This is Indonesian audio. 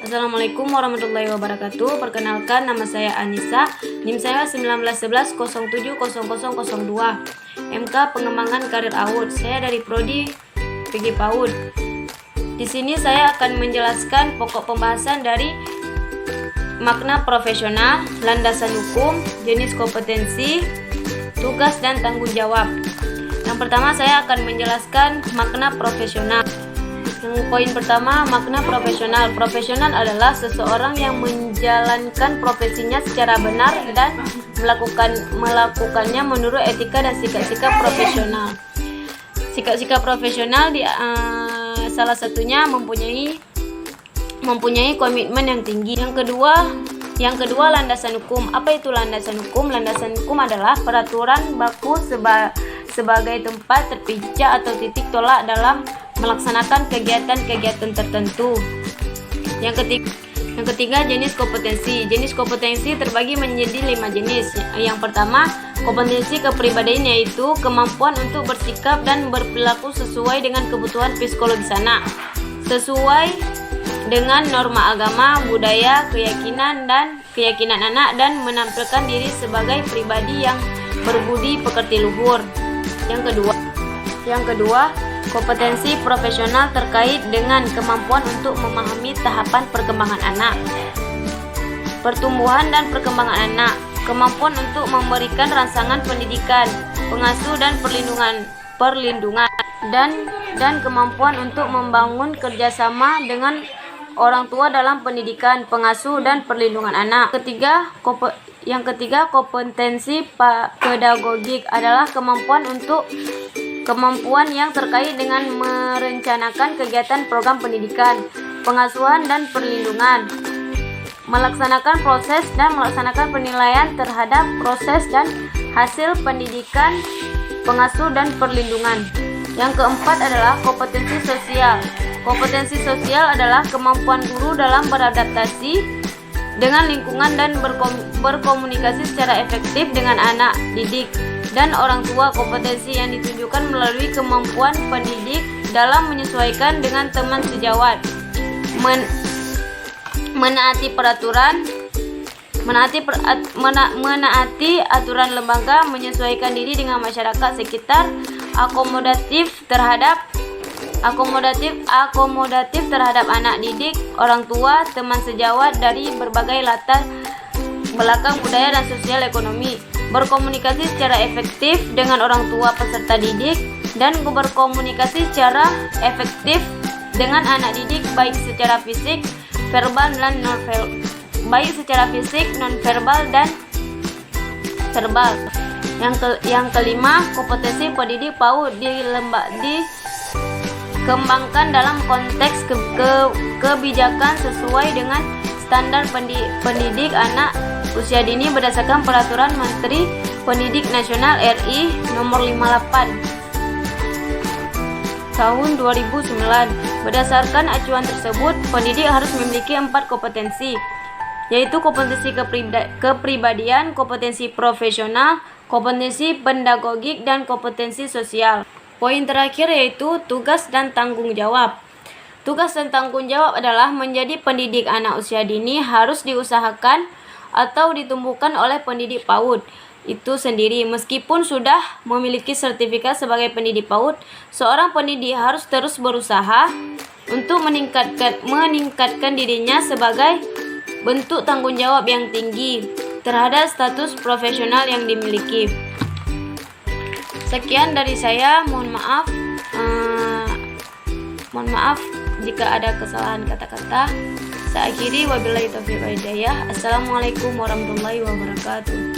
Assalamualaikum warahmatullahi wabarakatuh. Perkenalkan, nama saya Anissa. NIM saya 1911070002. MK Pengembangan Karir AUD. Saya dari Prodi PG PAUD. Di sini saya akan menjelaskan pokok pembahasan dari makna profesional, landasan hukum, jenis kompetensi, tugas dan tanggung jawab. Yang pertama saya akan menjelaskan makna profesional. Poin pertama, makna profesional. Profesional adalah seseorang yang menjalankan profesinya secara benar dan melakukannya menurut etika dan sikap-sikap profesional. Sikap-sikap profesional salah satunya mempunyai komitmen yang tinggi. Yang kedua landasan hukum. Apa itu landasan hukum? Landasan hukum adalah peraturan baku sebagai tempat terpijak atau titik tolak dalam melaksanakan kegiatan-kegiatan tertentu. Yang ketiga, jenis kompetensi. Jenis kompetensi terbagi menjadi 5 jenis. Yang pertama, kompetensi kepribadian, yaitu kemampuan untuk bersikap dan berperilaku sesuai dengan kebutuhan psikologis anak, sesuai dengan norma agama, budaya, keyakinan anak, dan menampilkan diri sebagai pribadi yang berbudi pekerti luhur. Yang kedua, kompetensi profesional terkait dengan kemampuan untuk memahami tahapan perkembangan anak, pertumbuhan dan perkembangan anak, kemampuan untuk memberikan rangsangan pendidikan, pengasuh dan perlindungan, dan kemampuan untuk membangun kerjasama dengan orang tua dalam pendidikan, pengasuh dan perlindungan anak. Yang ketiga, kompetensi pedagogik adalah kemampuan yang terkait dengan merencanakan kegiatan program pendidikan, pengasuhan dan perlindungan, melaksanakan proses dan melaksanakan penilaian terhadap proses dan hasil pendidikan, pengasuh dan perlindungan. Yang keempat adalah kompetensi sosial. Kompetensi sosial adalah kemampuan guru dalam beradaptasi dengan lingkungan dan berkomunikasi secara efektif dengan anak didik dan orang tua. Kompetensi yang ditunjukkan melalui kemampuan pendidik dalam menyesuaikan dengan teman sejawat, menaati aturan lembaga, menyesuaikan diri dengan masyarakat sekitar, akomodatif terhadap anak didik, orang tua, teman sejawat dari berbagai latar belakang budaya dan sosial ekonomi, berkomunikasi secara efektif dengan orang tua peserta didik, dan berkomunikasi secara efektif dengan anak didik baik secara fisik, nonverbal dan verbal. Yang kelima, kompetensi pendidik PAUD dikembangkan dalam konteks kebijakan sesuai dengan standar pendidik anak usia dini berdasarkan Peraturan Menteri Pendidik Nasional RI Nomor 58 Tahun 2009. Berdasarkan acuan tersebut, pendidik harus memiliki 4 kompetensi, yaitu kompetensi kepribadian, kompetensi profesional, kompetensi pedagogik, dan kompetensi sosial. Poin terakhir yaitu tugas dan tanggung jawab. Tugas dan tanggung jawab adalah menjadi pendidik anak usia dini harus diusahakan atau ditumbuhkan oleh pendidik PAUD itu sendiri. Meskipun sudah memiliki sertifikat sebagai pendidik PAUD, seorang pendidik harus terus berusaha untuk meningkatkan dirinya sebagai bentuk tanggung jawab yang tinggi terhadap status profesional yang dimiliki. Sekian dari saya, mohon maaf jika ada kesalahan kata-kata. Saya akhiri, wabillahi taufiq wal hidayah. Assalamualaikum warahmatullahi wabarakatuh.